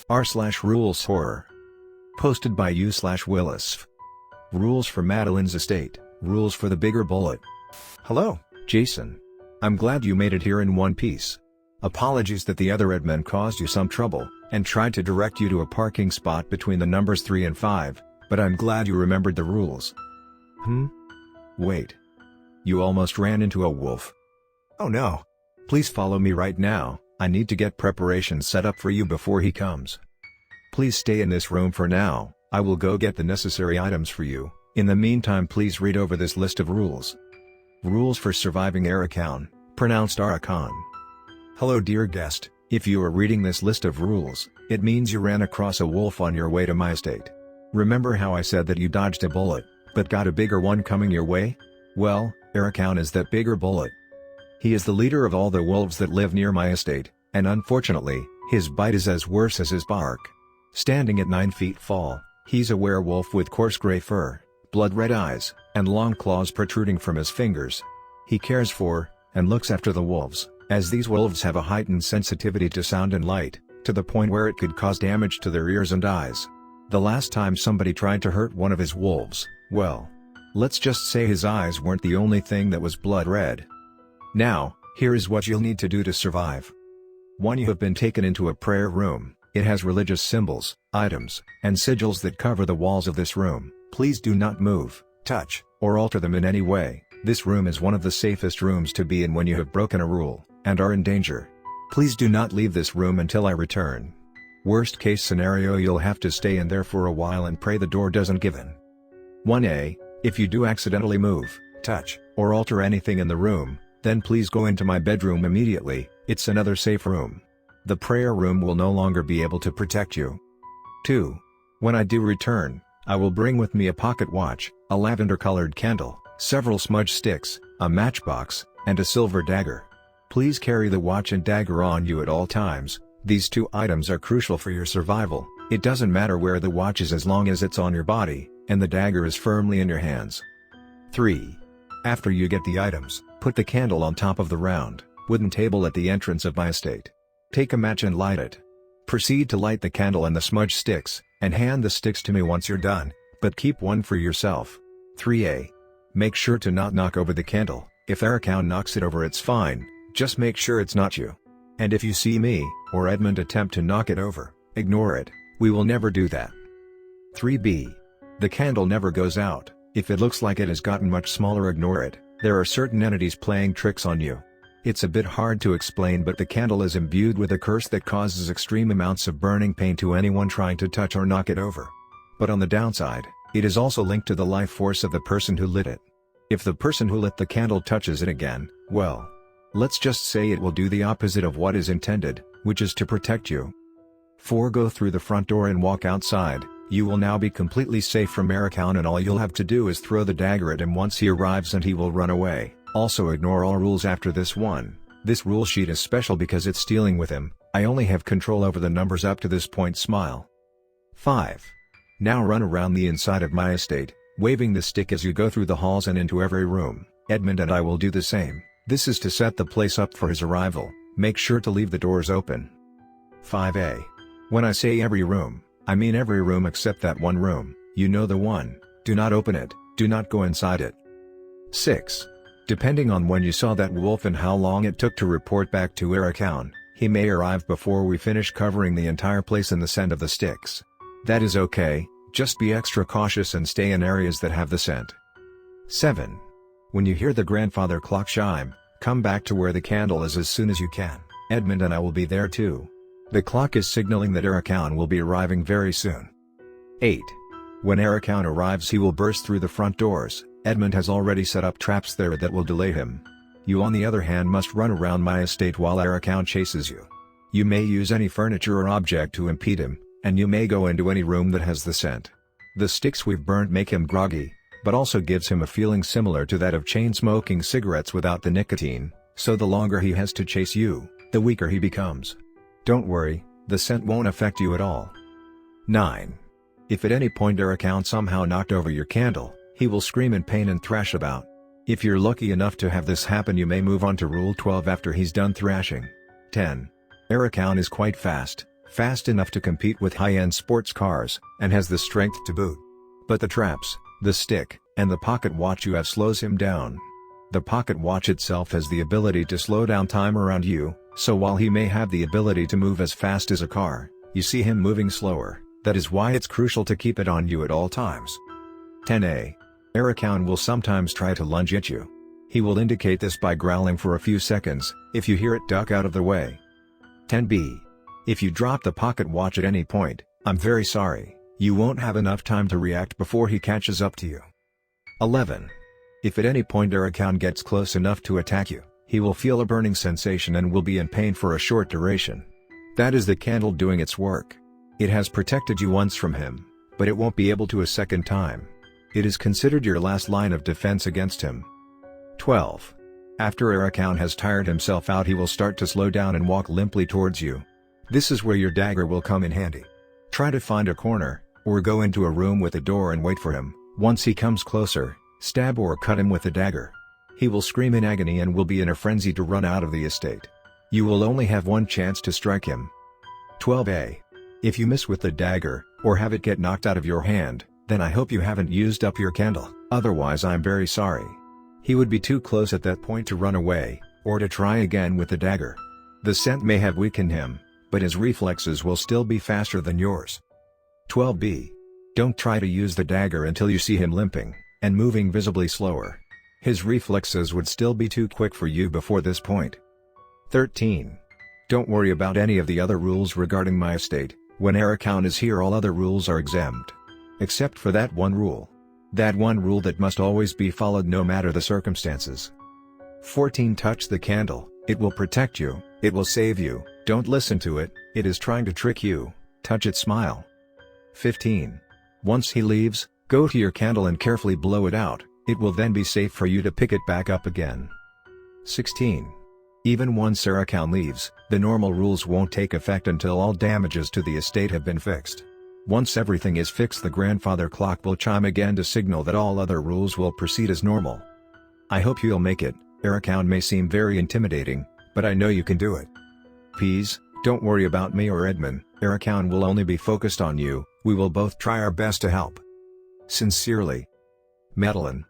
r/rules horror. Posted by u/Willosph. Rules for Madeline's estate, rules for the bigger bullet. Hello, Jason. I'm glad you made it here in one piece. Apologies that the other admin caused you some trouble, and tried to direct you to a parking spot between the numbers 3 and 5, but I'm glad you remembered the rules. Wait. You almost ran into a wolf. Oh no. Please follow me right now, I need to get preparations set up for you before he comes. Please stay in this room for now, I will go get the necessary items for you. In the meantime, please read over this list of rules. Rules for surviving Arakan, pronounced Arakan. Hello dear guest, if you are reading this list of rules, it means you ran across a wolf on your way to my estate. Remember how I said that you dodged a bullet, but got a bigger one coming your way? Well, Arakan is that bigger bullet. He is the leader of all the wolves that live near my estate, and unfortunately, his bite is as worse as his bark. Standing at 9 feet tall, he's a werewolf with coarse gray fur, blood-red eyes, and long claws protruding from his fingers. He cares for, and looks after the wolves, as these wolves have a heightened sensitivity to sound and light, to the point where it could cause damage to their ears and eyes. The last time somebody tried to hurt one of his wolves, well, let's just say his eyes weren't the only thing that was blood-red. Now, here is what you'll need to do to survive. 1. You have been taken into a prayer room. It has religious symbols, items, and sigils that cover the walls of this room. Please do not move, touch, or alter them in any way. This room is one of the safest rooms to be in when you have broken a rule, and are in danger. Please do not leave this room until I return. Worst case scenario, you'll have to stay in there for a while and pray the door doesn't give in. 1a. If you do accidentally move, touch, or alter anything in the room, then please go into my bedroom immediately. It's another safe room. The prayer room will no longer be able to protect you. 2. When I do return, I will bring with me a pocket watch, a lavender-colored candle, several smudge sticks, a matchbox, and a silver dagger. Please carry the watch and dagger on you at all times. These 2 items are crucial for your survival. It doesn't matter where the watch is as long as it's on your body, and the dagger is firmly in your hands. 3. After you get the items, put the candle on top of the round, wooden table at the entrance of my estate. Take a match and light it. Proceed to light the candle and the smudge sticks, and hand the sticks to me once you're done, but keep one for yourself. 3a. Make sure to not knock over the candle. If Arakan knocks it over, it's fine, just make sure it's not you. And if you see me, or Edmund attempt to knock it over, ignore it, we will never do that. 3b. The candle never goes out. If it looks like it has gotten much smaller, ignore it. There are certain entities playing tricks on you. It's a bit hard to explain, but the candle is imbued with a curse that causes extreme amounts of burning pain to anyone trying to touch or knock it over. But on the downside, it is also linked to the life force of the person who lit it. If the person who lit the candle touches it again, well, let's just say it will do the opposite of what is intended, which is to protect you. 4. Go through the front door and walk outside. You will now be completely safe from Arakan, and all you'll have to do is throw the dagger at him once he arrives and he will run away. Also ignore all rules after this one. This rule sheet is special because it's dealing with him. I only have control over the numbers up to this point. Smile. 5. Now run around the inside of my estate, waving the stick as you go through the halls and into every room. Edmund and I will do the same. This is to set the place up for his arrival. Make sure to leave the doors open. 5a. When I say every room, I mean every room except that one room. You know the one. Do not open it, do not go inside it. 6. Depending on when you saw that wolf and how long it took to report back to Arakan, he may arrive before we finish covering the entire place in the scent of the sticks. That is okay, just be extra cautious and stay in areas that have the scent. 7. When you hear the grandfather clock chime, come back to where the candle is as soon as you can. Edmund and I will be there too. The clock is signaling that Arakan will be arriving very soon. 8. When Arakan arrives, he will burst through the front doors. Edmund has already set up traps there that will delay him. You on the other hand must run around my estate while Arakan chases you. You may use any furniture or object to impede him, and you may go into any room that has the scent. The sticks we've burnt make him groggy, but also gives him a feeling similar to that of chain-smoking cigarettes without the nicotine, so the longer he has to chase you, the weaker he becomes. Don't worry, the scent won't affect you at all. 9. If at any point Arakan somehow knocked over your candle, he will scream in pain and thrash about. If you're lucky enough to have this happen, you may move on to Rule 12 after he's done thrashing. 10. Erakan is quite fast, fast enough to compete with high-end sports cars, and has the strength to boot. But the traps, the stick, and the pocket watch you have slows him down. The pocket watch itself has the ability to slow down time around you, so while he may have the ability to move as fast as a car, you see him moving slower. That is why it's crucial to keep it on you at all times. 10a. Erakan will sometimes try to lunge at you. He will indicate this by growling for a few seconds. If you hear it, duck out of the way. 10b. If you drop the pocket watch at any point, I'm very sorry, you won't have enough time to react before he catches up to you. 11. If at any point Erakan gets close enough to attack you, he will feel a burning sensation and will be in pain for a short duration. That is the candle doing its work. It has protected you once from him, but it won't be able to a second time. It is considered your last line of defense against him. 12. After Erakan has tired himself out, he will start to slow down and walk limply towards you. This is where your dagger will come in handy. Try to find a corner, or go into a room with a door and wait for him. Once he comes closer, stab or cut him with the dagger. He will scream in agony and will be in a frenzy to run out of the estate. You will only have one chance to strike him. 12a. If you miss with the dagger, or have it get knocked out of your hand, then I hope you haven't used up your candle, otherwise I'm very sorry. He would be too close at that point to run away, or to try again with the dagger. The scent may have weakened him, but his reflexes will still be faster than yours. 12b. Don't try to use the dagger until you see him limping, and moving visibly slower. His reflexes would still be too quick for you before this point. 13. Don't worry about any of the other rules regarding my estate. When Erakan is here, all other rules are exempt. Except for that one rule. That one rule that must always be followed no matter the circumstances. 14. Touch the candle, it will protect you, it will save you, don't listen to it, it is trying to trick you, touch it, smile. 15. Once he leaves, go to your candle and carefully blow it out, it will then be safe for you to pick it back up again. 16. Even once Erakan leaves, the normal rules won't take effect until all damages to the estate have been fixed. Once everything is fixed, the grandfather clock will chime again to signal that all other rules will proceed as normal. I hope you'll make it. Erakan may seem very intimidating, but I know you can do it. Please, don't worry about me or Edmund, Erakan will only be focused on you, we will both try our best to help. Sincerely, Madeline.